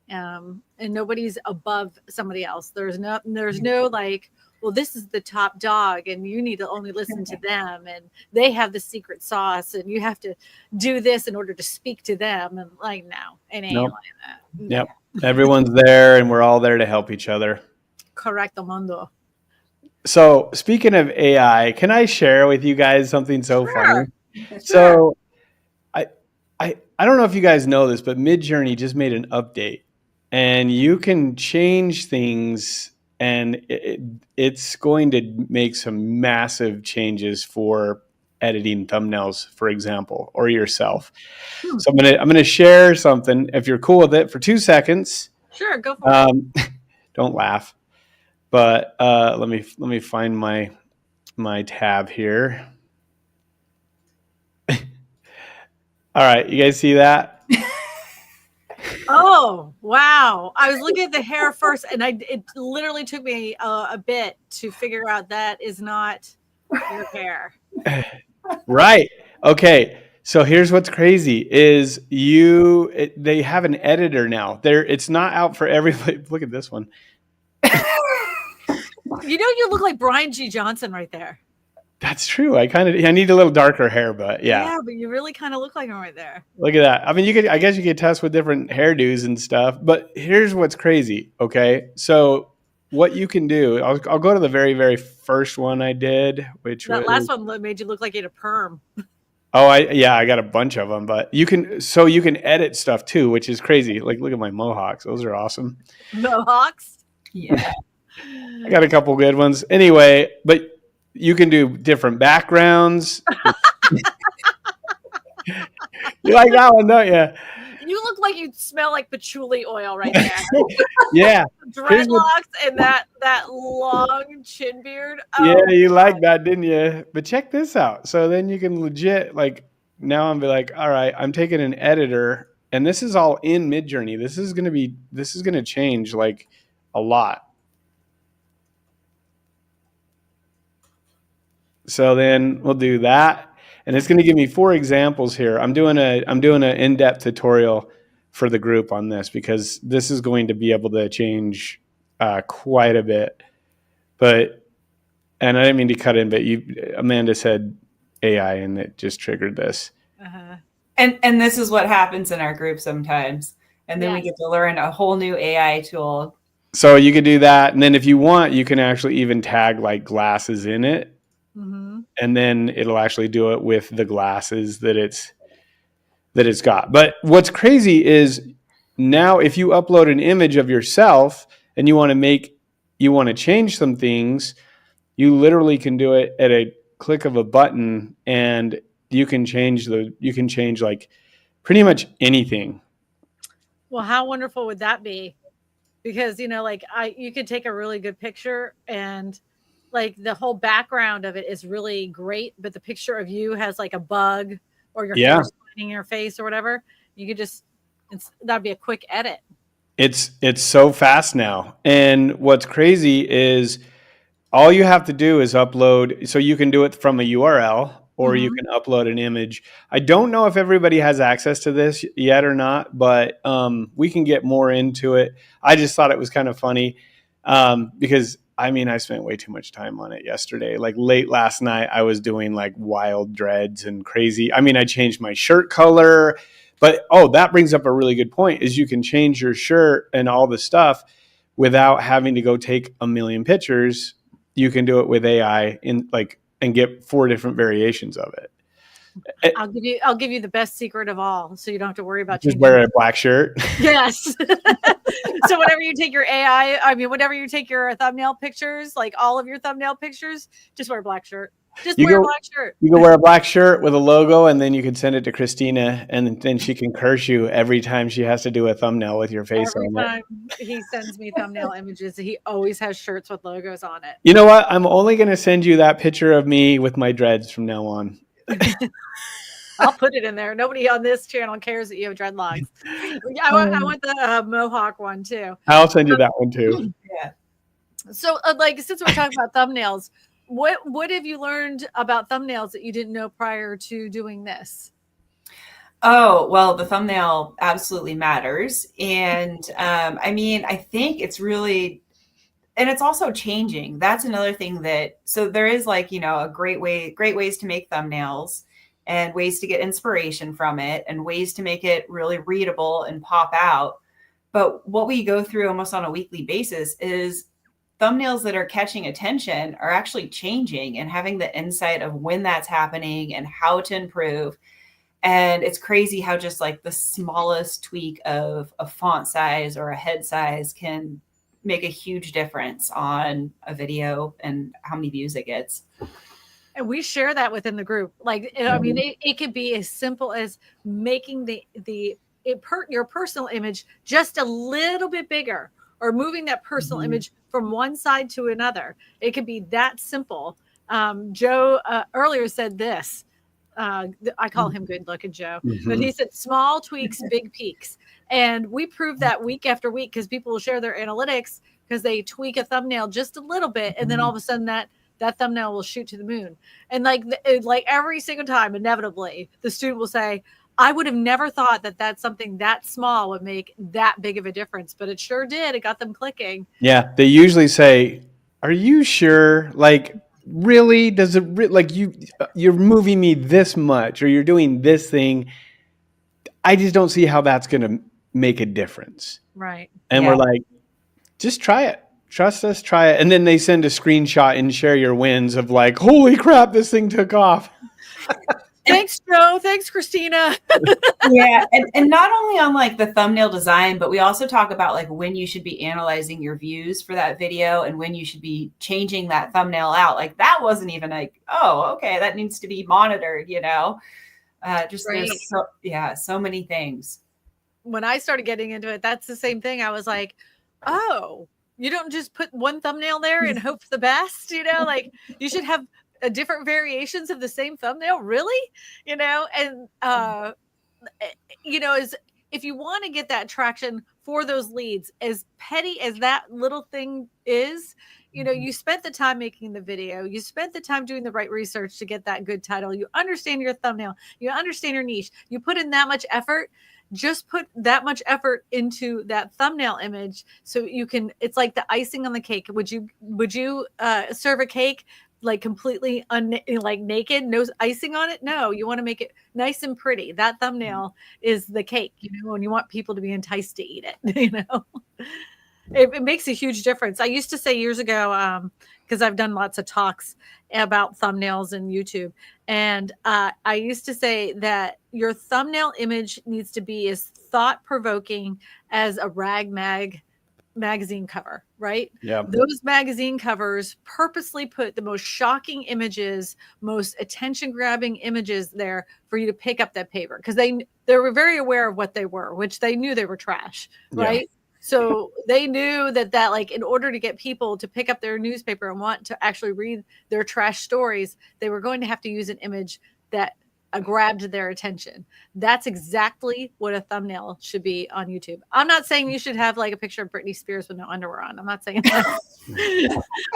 C: And nobody's above somebody else. There's no like, well, this is the top dog and you need to only listen to them, and they have the secret sauce and you have to do this in order to speak to them. And like, no, it ain't like that. No.
A: Yep. Everyone's there and we're all there to help each other.
C: Correcto mundo.
A: So speaking of AI, can I share with you guys something so funny?
C: Sure.
A: So I don't know if you guys know this, but Midjourney just made an update, and you can change things, and it's going to make some massive changes for editing thumbnails, for example, or yourself. So I'm gonna share something, if you're cool with it, for 2 seconds.
C: Sure, go for it.
A: Don't laugh. But let me find my my tab here. All right, you guys see that?
C: Oh, wow. I was looking at the hair first, and it literally took me a bit to figure out that is not your hair.
A: Right. Okay. So here's what's crazy is they have an editor now. It's not out for everybody. Look at this one.
C: You look like Brian G. Johnson right there.
A: That's true. I need a little darker hair, but yeah.
C: Yeah, but you really kind of look like him right there.
A: Look at that. I mean, I guess you could test with different hairdos and stuff, but here's what's crazy. Okay. So what you can do, I'll go to the very, very first one I did, which
C: that last one made you look like you had a perm.
A: Oh, I got a bunch of them, but you can edit stuff too, which is crazy. Like, look at my mohawks; those are awesome.
C: Mohawks,
D: yeah.
A: I got a couple good ones. Anyway, but you can do different backgrounds. You like that one, don't you?
C: You look like you smell like patchouli oil right there.
A: Yeah,
C: dreadlocks and that long chin beard.
A: Oh, yeah, you like that, didn't you? But check this out. So then you can legit now I'm be like, all right, I'm taking an editor, and this is all in Midjourney. This is gonna change like a lot. So then we'll do that. And it's going to give me 4 examples here. I'm doing an in-depth tutorial for the group on this because this is going to be able to change quite a bit. And I didn't mean to cut in, but Amanda said AI, and it just triggered this.
C: Uh-huh.
D: And this is what happens in our group sometimes. And then we get to learn a whole new AI tool.
A: So you could do that, and then if you want, you can actually even tag like glasses in it. Mm-hmm. And then it'll actually do it with the glasses that it's got. But what's crazy is now if you upload an image of yourself and you want to change some things, you literally can do it at a click of a button, and you can change like pretty much anything.
C: Well, how wonderful would that be? Because you could take a really good picture and like the whole background of it is really great, but the picture of you has like a bug or your hair in your face or whatever. You could that'd be a quick edit.
A: It's so fast now. And what's crazy is all you have to do is upload. So you can do it from a URL or you can upload an image. I don't know if everybody has access to this yet or not, but we can get more into it. I just thought it was kind of funny because I spent way too much time on it yesterday. Like late last night, I was doing like wild dreads and crazy. I changed my shirt color, but that brings up a really good point is you can change your shirt and all the stuff without having to go take a million pictures. You can do it with AI and get 4 different variations of it.
C: I'll give you the best secret of all, so you don't have to worry about
A: just wear a black shirt.
C: Yes. So whenever you take your whenever you take your thumbnail pictures, like all of your thumbnail pictures, just wear a black shirt. Wear a black shirt.
A: You can wear a black shirt with a logo, and then you can send it to Christina, and then she can curse you every time she has to do a thumbnail with your face on it.
C: Every time he sends me thumbnail images, he always has shirts with logos on it.
A: You know what? I'm only going to send you that picture of me with my dreads from now on.
C: I'll put it in there. Nobody on this channel cares that you have dreadlocks. I want the mohawk one too.
A: I'll send you that one too.
C: Yeah. So, since we're talking about thumbnails, what have you learned about thumbnails that you didn't know prior to doing this?
D: Oh, well, the thumbnail absolutely matters, and I think it's really. And it's also changing. That's another thing so there is a great ways to make thumbnails and ways to get inspiration from it and ways to make it really readable and pop out. But what we go through almost on a weekly basis is thumbnails that are catching attention are actually changing and having the insight of when that's happening and how to improve. And it's crazy how just like the smallest tweak of a font size or a head size can make a huge difference on a video and how many views it gets.
C: And we share that within the group. It could be as simple as making your personal image just a little bit bigger or moving that personal image from one side to another. It could be that simple, Joe earlier said this. I call him good looking Joe, but he said small tweaks, big peaks. And we prove that week after week because people will share their analytics because they tweak a thumbnail just a little bit. And then all of a sudden that thumbnail will shoot to the moon. And like every single time, inevitably, the student will say, I would have never thought that something that small would make that big of a difference, but it sure did. It got them clicking.
A: Yeah. They usually say, are you sure? Like, really? Does it like you're moving me this much or you're doing this thing? I just don't see how that's going to make a difference.
C: Right.
A: And we're like, just try it. Trust us, try it. And then they send a screenshot and share your wins of like, holy crap, this thing took off.
C: Thanks, Joe. Thanks, Christina.
D: Yeah. And not only on like the thumbnail design, but we also talk about like when you should be analyzing your views for that video and when you should be changing that thumbnail out. Like that wasn't even like, oh, okay, that needs to be monitored, you know? Just
C: Right.
D: There's so many things.
C: When I started getting into it, that's the same thing. I was like, oh, you don't just put one thumbnail there and hope for the best, you know, like you should have different variations of the same thumbnail. Really? You know, and, you know, if you want to get that traction for those leads, as petty as that little thing is, you know, you spent the time making the video, you spent the time doing the right research to get that good title, you understand your thumbnail, you understand your niche, you put in that much effort, just put that much effort into that thumbnail image so you can, it's like the icing on the cake. Would you serve a cake like completely like naked, no icing on it? No, you want to make it nice and pretty. That thumbnail is the cake, you know, and you want people to be enticed to eat it, you know. It makes a huge difference. I used to say years ago, because I've done lots of talks about thumbnails and YouTube, and I used to say that your thumbnail image needs to be as thought-provoking as a rag magazine cover, right?
A: Yeah.
C: Those magazine covers purposely put the most shocking images, most attention-grabbing images there for you to pick up that paper because they were very aware of what they were, which they knew they were trash, right? Yeah. So they knew that like in order to get people to pick up their newspaper and want to actually read their trash stories, they were going to have to use an image that grabbed their attention. That's exactly what a thumbnail should be on YouTube. I'm not saying you should have like a picture of Britney Spears with no underwear on. I'm not saying that.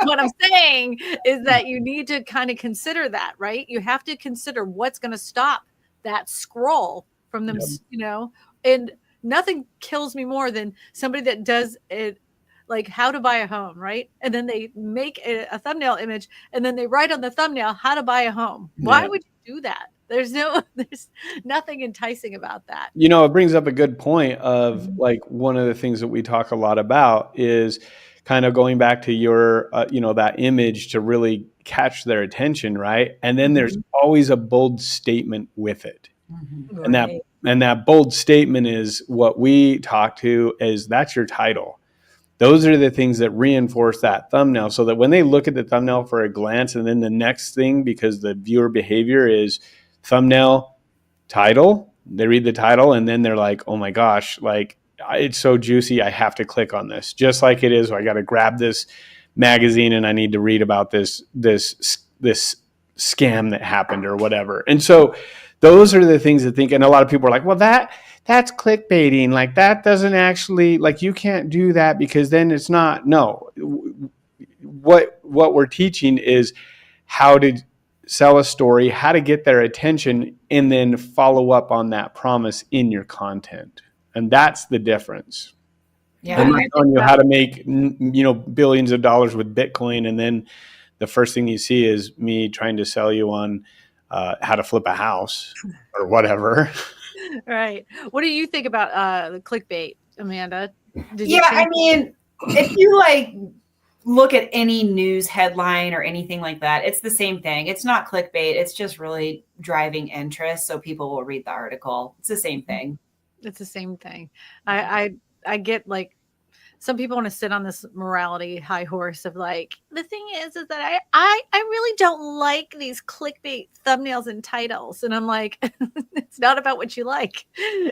C: What I'm saying is that you need to kind of consider that, right? You have to consider what's going to stop that scroll from them, you know, and nothing kills me more than somebody that does it like how to buy a home, right? And then they make a thumbnail image and then they write on the thumbnail how to buy a home. Why would you do that? There's nothing enticing about that.
A: You know, it brings up a good point of like one of the things that we talk a lot about is kind of going back to your, you know, that image to really catch their attention, right? And then there's always a bold statement with it.
C: Right.
A: And that bold statement is what we talk to is that's your title. Those are the things that reinforce that thumbnail so that when they look at the thumbnail for a glance and then the next thing, because the viewer behavior is thumbnail, title, they read the title and then they're like, oh my gosh, like it's so juicy. I have to click on this just like it is. I got to grab this magazine and I need to read about this scam that happened or whatever. And so those are the things that think, and a lot of people are like, well, that's clickbaiting. Like that doesn't actually, like you can't do that because then it's not. No, what we're teaching is how to sell a story, how to get their attention, and then follow up on that promise in your content. And that's the difference.
D: Yeah.
A: I'm not telling you how to make, you know, billions of dollars with Bitcoin, and then the first thing you see is me trying to sell you on how to flip a house or whatever.
C: Right. What do you think about the clickbait, Amanda?
D: I mean, if you like look at any news headline or anything like that, it's the same thing. It's not clickbait. It's just really driving interest so people will read the article. It's the same thing.
C: It's the same thing. I get like some people want to sit on this morality high horse of like, the thing is that I really don't like these clickbait thumbnails and titles. And I'm like, it's not about what you like.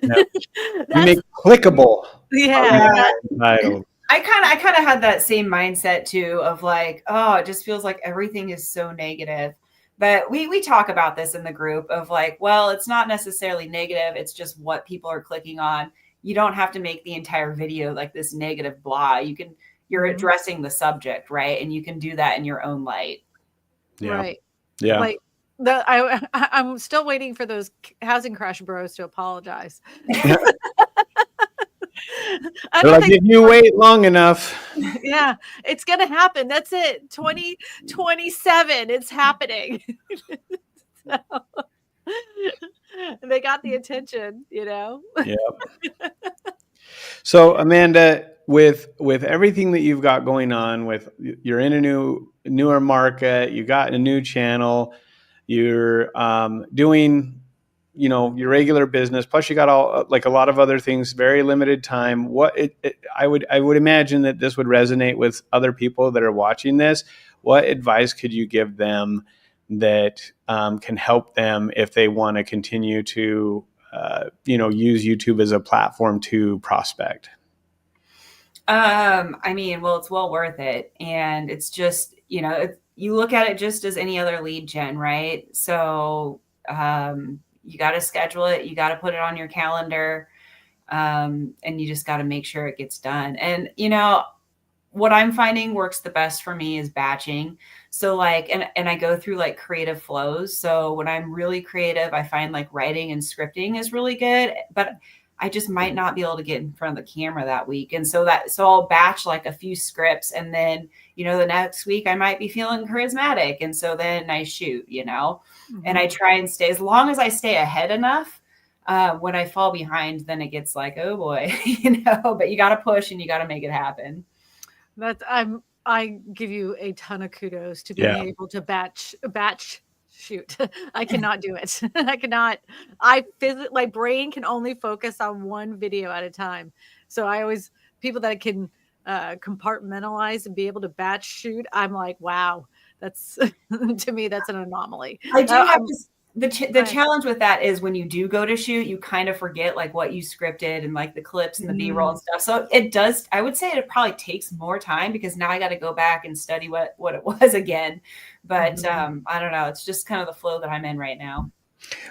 A: No. You make clickable.
C: Yeah.
A: Titles.
D: I kind of had that same mindset too of like, oh, it just feels like everything is so negative. But we talk about this in the group of like, well, it's not necessarily negative. It's just what people are clicking on. You don't have to make the entire video like this negative blah. You're addressing the subject, right? And you can do that in your own light.
A: Yeah.
C: Right.
A: Yeah.
C: Like I'm still waiting for those housing crash bros to apologize. I
A: They're
C: don't
A: like,
C: think
A: if you wait long enough.
C: yeah, it's gonna happen. That's it. 2027. It's happening. So, they got the attention, you know.
A: Yeah. So Amanda, with everything that you've got going on, with you're in a newer market, you got a new channel, you're doing, you know, your regular business, plus you got all like a lot of other things, very limited time. I would imagine that this would resonate with other people that are watching this. What advice could you give them that can help them if they want to continue to use YouTube as a platform to prospect?
D: I mean, well, it's well worth it. And it's just, you look at it just as any other lead gen, right? So you got to schedule it, you got to put it on your calendar, and you just got to make sure it gets done. And, what I'm finding works the best for me is batching. So like, and I go through like creative flows. So when I'm really creative, I find like writing and scripting is really good, but I just might not be able to get in front of the camera that week. And so I'll batch like a few scripts, and then, the next week I might be feeling charismatic. And so then I shoot, and I try and stay, as long as I stay ahead enough. When I fall behind, then it gets like, oh boy, but you got to push and you got to make it happen.
C: I give you a ton of kudos to being able to batch shoot. I cannot do it. I cannot. My brain can only focus on one video at a time. So people that can compartmentalize and be able to batch shoot, I'm like, wow, that's to me, that's an anomaly.
D: I do have to. The challenge with that is when you do go to shoot, you kind of forget like what you scripted and like the clips and the B-roll and stuff. So it does, I would say it probably takes more time because now I got to go back and study what it was again. But I don't know. It's just kind of the flow that I'm in right now.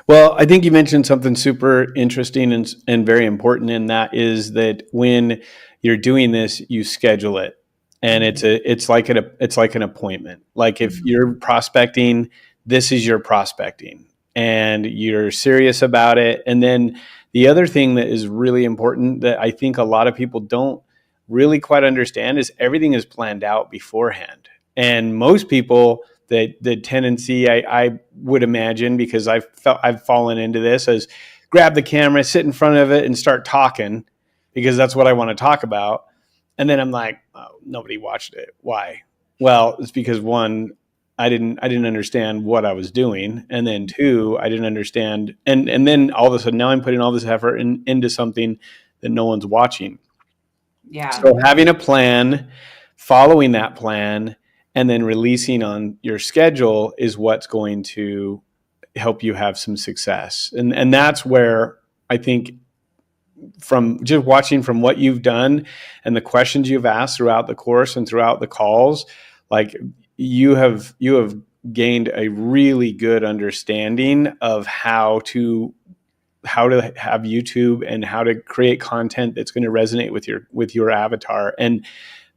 A: Well, I think you mentioned something super interesting and very important, and that is that when you're doing this, you schedule it, and it's like an appointment. Like if you're prospecting, this is your prospecting, and you're serious about it. And then the other thing that is really important that I think a lot of people don't really quite understand is everything is planned out beforehand. And most people, the tendency I would imagine, because I've fallen into this, is grab the camera, sit in front of it and start talking because that's what I want to talk about. And then I'm like, oh, nobody watched it. Why? Well, it's because one, I didn't understand what I was doing. And then two, I didn't understand. And then all of a sudden now I'm putting all this effort into something that no one's watching.
D: Yeah.
A: So having a plan, following that plan, and then releasing on your schedule is what's going to help you have some success. And that's where I think, from just watching from what you've done and the questions you've asked throughout the course and throughout the calls, like you have gained a really good understanding of how to have YouTube and how to create content that's going to resonate with your avatar. And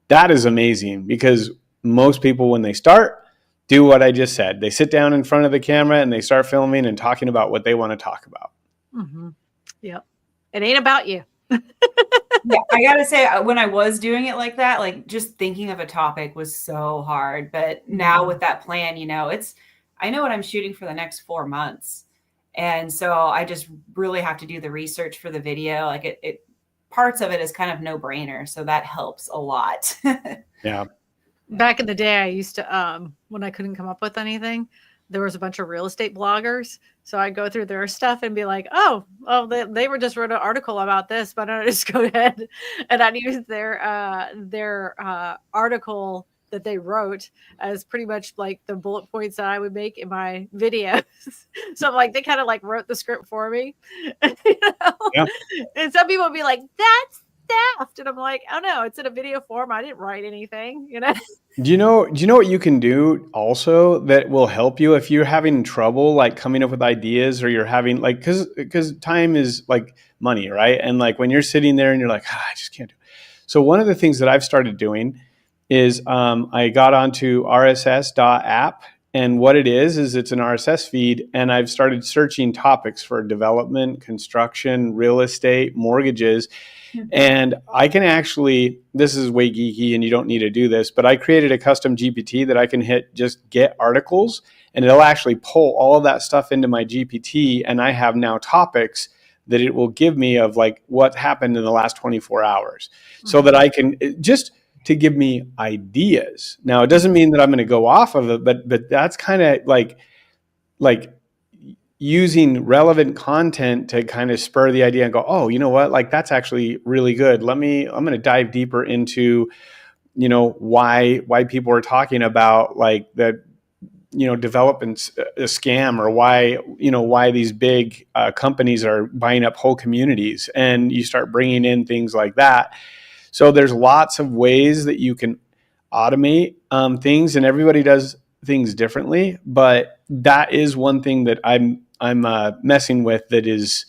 A: that is amazing, because most people, when they start, do what I just said. They sit down in front of the camera and they start filming and talking about what they want to talk about.
C: Mm-hmm. Yep. It ain't about you.
D: Yeah, I gotta say, when I was doing it like that, like just thinking of a topic was so hard. But now with that plan, I know what I'm shooting for the next 4 months. And so I just really have to do the research for the video. Like it parts of it is kind of no brainer. So that helps a lot.
A: Yeah.
C: Back in the day, I used to, when I couldn't come up with anything, there was a bunch of real estate bloggers. So I'd go through their stuff and be like, oh, they were just wrote an article about this, but I just go ahead and I'd use their article that they wrote as pretty much like the bullet points that I would make in my videos. So I'm like, they kind of like wrote the script for me. Yeah. And some people would be like, theft. And I'm like, oh no, it's in a video form. I didn't write anything, you know?
A: Do you know what you can do also that will help you if you're having trouble like coming up with ideas, or you're having like, because time is like money, right? And like when you're sitting there and you're like, I just can't do it. So one of the things that I've started doing is I got onto rss.app, and what it is it's an RSS feed, and I've started searching topics for development, construction, real estate, mortgages. And I can actually, this is way geeky and you don't need to do this, but I created a custom GPT that I can hit just get articles, and it'll actually pull all of that stuff into my GPT. And I have now topics that it will give me of like what happened in the last 24 hours, so that I can just to give me ideas. Now, it doesn't mean that I'm going to go off of it, but that's kind of like using relevant content to kind of spur the idea and go, oh, you know what? Like that's actually really good. I'm going to dive deeper into, you know, why people are talking about like that, you know, development a scam, or why these big companies are buying up whole communities, and you start bringing in things like that. So there's lots of ways that you can automate things, and everybody does things differently. But that is one thing that I'm messing with. It's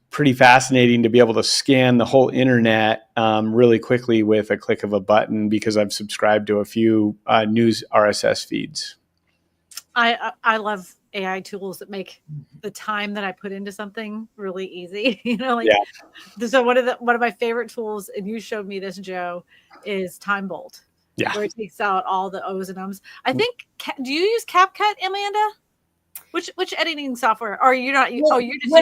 A: pretty fascinating to be able to scan the whole internet really quickly with a click of a button, because I've subscribed to a few news RSS feeds.
C: I love AI tools that make the time that I put into something really easy. You know, like so one of my favorite tools, and you showed me this, Joe, is Time Bolt.
A: Yeah,
C: where it takes out all the O's and M's. I think. Do you use CapCut, Amanda? Which editing software are you not? Oh, you just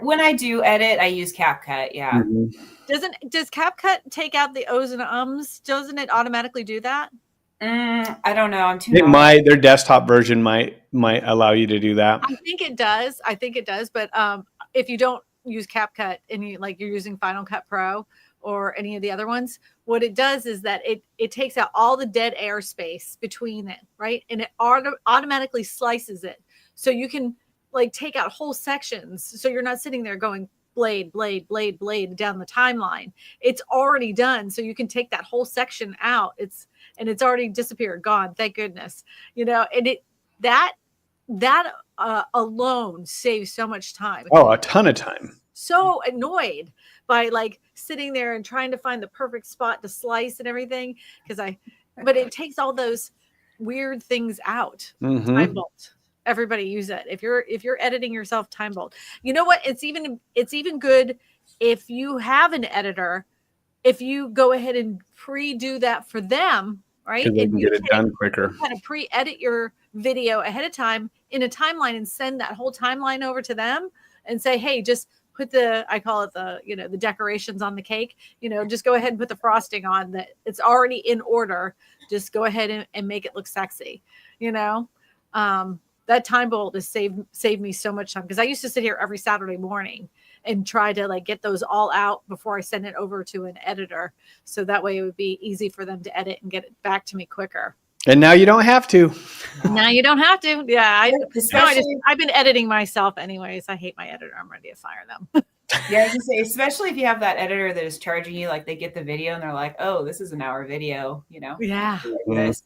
D: when I do edit, I use CapCut. Yeah.
C: Mm-hmm. Does CapCut take out the O's and Ums? Doesn't it automatically do that?
D: I don't know. I'm too.
A: Their desktop version might allow you to do that.
C: I think it does. But if you don't use CapCut and you're using Final Cut Pro or any of the other ones, what it does is that it takes out all the dead air space between it, right? And it automatically slices it. So you can like take out whole sections. So you're not sitting there going blade down the timeline. It's already done. So you can take that whole section out. It's already disappeared, gone. Thank goodness. You know, and that alone saves so much time.
A: Oh, a ton of time.
C: So annoyed by like sitting there and trying to find the perfect spot to slice and everything. But it takes all those weird things out. Mm-hmm. Time Bolt. Everybody use it. If you're editing yourself, Time Bolt. You know what? It's even good if you have an editor, if you go ahead and pre-do that for them, right?
A: They can get it done quicker.
C: Kind of pre-edit your video ahead of time in a timeline and send that whole timeline over to them and say, hey, just put I call it the decorations on the cake, just go ahead and put the frosting on that. It's already in order. Just go ahead and make it look sexy, that Time Bolt has saved me so much time, because I used to sit here every Saturday morning and try to like get those all out before I send it over to an editor. So that way it would be easy for them to edit and get it back to me quicker.
A: And now you don't have to.
C: Now you don't have to. Yeah. I've been editing myself anyways. I hate my editor. I'm ready to fire them.
D: Yeah, I was gonna say, especially if you have that editor that is charging you, like they get the video and they're like, oh, this is an hour video,
C: Yeah.
D: Like this.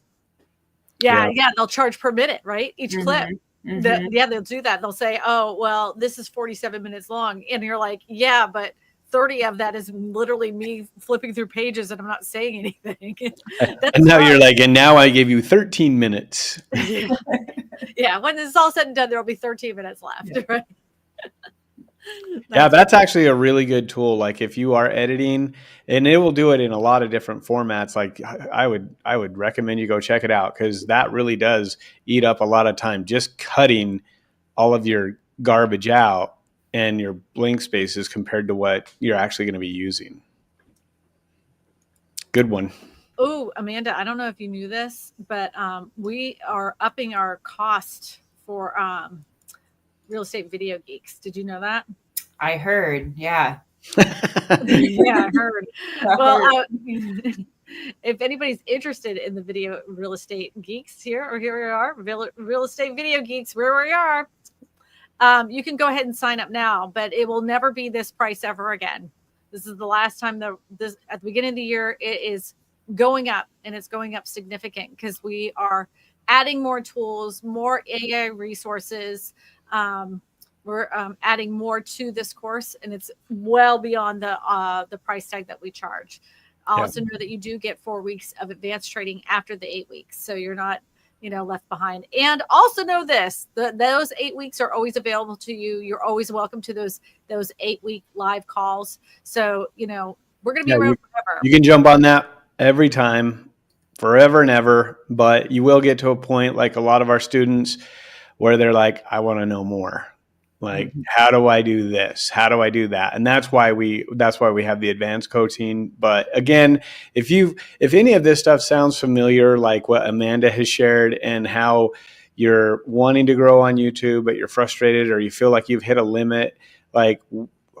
C: Yeah, they'll charge per minute, right? Each clip. Mm-hmm. They'll do that. They'll say, oh, well, this is 47 minutes long. And you're like, yeah, but 30 of that is literally me flipping through pages and I'm not saying anything.
A: And now you're like, and now I give you 13 minutes.
C: Yeah, when it's all said and done, there'll be 13 minutes left, right?
A: That's actually a really good tool. Like if you are editing, and it will do it in a lot of different formats. Like I would recommend you go check it out, because that really does eat up a lot of time, just cutting all of your garbage out and your blank spaces compared to what you're actually going to be using. Good one.
C: Oh, Amanda, I don't know if you knew this, but we are upping our cost for Real Estate Video Geeks. Did you know that?
D: I heard, yeah.
C: Yeah, I heard. Well, if anybody's interested in the video Real Estate Geeks here we are, Real Estate Video Geeks, where we are, you can go ahead and sign up now, but it will never be this price ever again. This is the last time this at the beginning of the year it is going up, and it's going up significant because we are adding more tools, more AI resources. We're adding more to this course, and it's well beyond the price tag that we charge. Also know that you do get 4 weeks of advanced training after the 8 weeks, so you're not left behind. And also know this: those 8 weeks are always available to you. You're always welcome to those 8-week live calls. So we're going to be around forever.
A: You can jump on that every time, forever and ever. But you will get to a point, like a lot of our students, where they're like, I want to know more. Like, how do I do this? How do I do that? And that's why we have the advanced coaching. But again, if any of this stuff sounds familiar, like what Amanda has shared, and how you're wanting to grow on YouTube, but you're frustrated or you feel like you've hit a limit, like,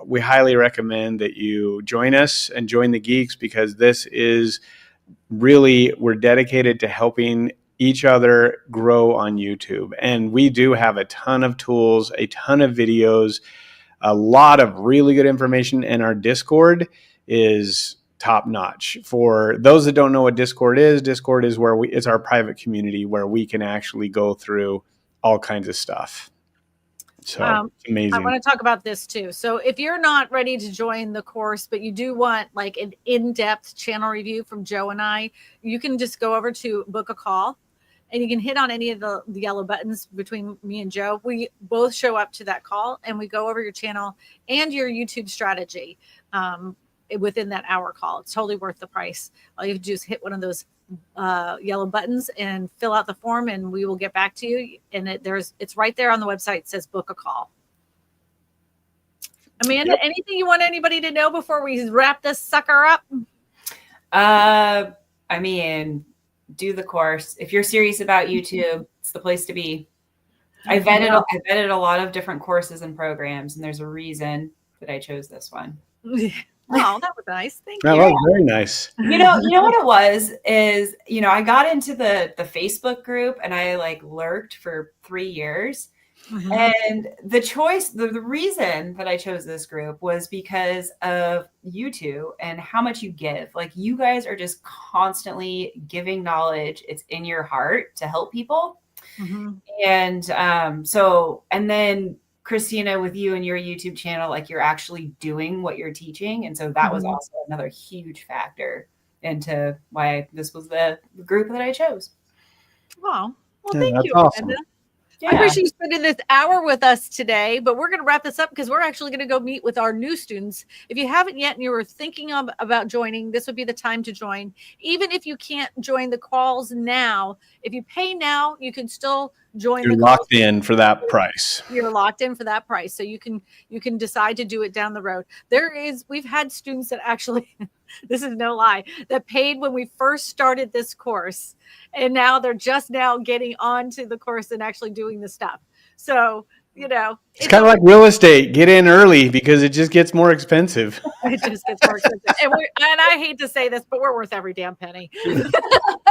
A: we highly recommend that you join us and join the Geeks, because this is really, we're dedicated to helping each other grow on YouTube. And we do have a ton of tools, a ton of videos, a lot of really good information. And our Discord is top notch. For those that don't know what Discord is where it's our private community where we can actually go through all kinds of stuff. So it's amazing.
C: I want to talk about this too. So if you're not ready to join the course, but you do want like an in-depth channel review from Joe and I, you can just go over to book a call. And you can hit on any of the yellow buttons between me and Joe. We both show up to that call, and we go over your channel and your YouTube strategy within that hour call. It's totally worth the price. All you have to do is hit one of those yellow buttons and fill out the form, and we will get back to you. And it's right there on the website. It says book a call. Amanda, anything you want anybody to know before we wrap this sucker up?
D: I mean, do the course. If you're serious about YouTube, it's the place to be. I vetted a lot of different courses and programs, and there's a reason that I chose this one.
C: Oh, that was nice. Thank you.
A: That was very nice.
D: You know what it was is, I got into the Facebook group, and I like lurked for 3 years. Mm-hmm. And the reason that I chose this group was because of YouTube and how much you give. Like, you guys are just constantly giving knowledge. It's in your heart to help people. Mm-hmm. And then Christina, with you and your YouTube channel, like, you're actually doing what you're teaching. And so that was also another huge factor into why this was the group that I chose.
C: Wow. Well, thank you,
A: awesome.
C: Amanda. Yeah. I appreciate you spending this hour with us today, but we're going to wrap this up because we're actually going to go meet with our new students. If you haven't yet and you were thinking about joining, this would be the time to join. Even if you can't join the calls now, if you pay now, you can still join.
A: You're locked in for that price.
C: You're locked in for that price. So you can decide to do it down the road. We've had students that actually, this is no lie, that paid when we first started this course. And now they're just now getting onto the course and actually doing the stuff. So,
A: it's kind of like real estate. Get in early because it just gets more expensive.
C: It just gets more expensive. And I hate to say this, but we're worth every damn penny.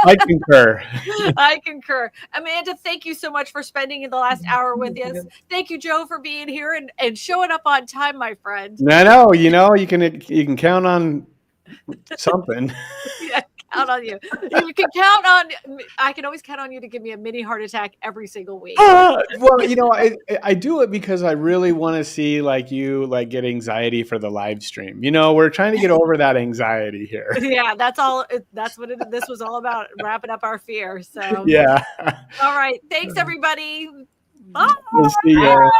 A: I concur.
C: I concur. Amanda, thank you so much for spending the last hour with us. Thank you, Joe, for being here and showing up on time, my friend.
A: I know, you can count on something.
C: Yeah. Count on you. You can count on. I can always count on you to give me a mini heart attack every single week.
A: Well, I do it because I really want to see you get anxiety for the live stream. We're trying to get over that anxiety here.
C: Yeah, that's all. That's what this was all about. Wrapping up our fear. So
A: yeah.
C: All right. Thanks, everybody. Bye.
A: We'll see you.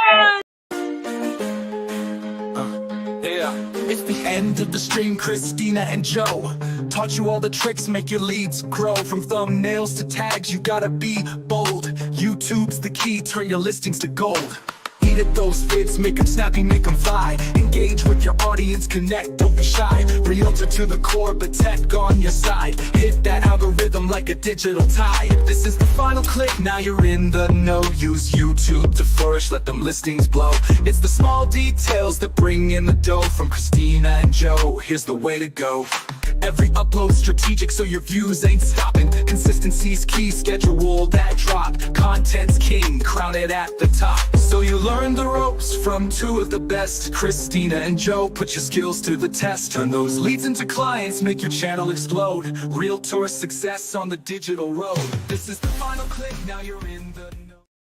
B: It's the end of the stream. Christina and Joe taught you all the tricks, make your leads grow. From thumbnails to tags, you gotta be bold. YouTube's the key, turn your listings to gold. Eat at those fits, make them snappy, make them fly. Engage with your audience, connect, don't be shy. Realtor to the core, but tech on your side. Hit that algorithm like a digital tide. This is the final click, now you're in the know. Use YouTube to flourish, let them listings blow. It's the small details that bring in the dough. From Christina and Joe, here's the way to go. Every upload strategic so your views ain't stopping. Consistency's key, schedule that drop. Content's king, crown it at the top. So you learn the ropes from two of the best, Christina and Joe. Put your skills to the test. Turn those leads into clients, make your channel explode. Realtor success on the digital road. This is the final click, now you're in the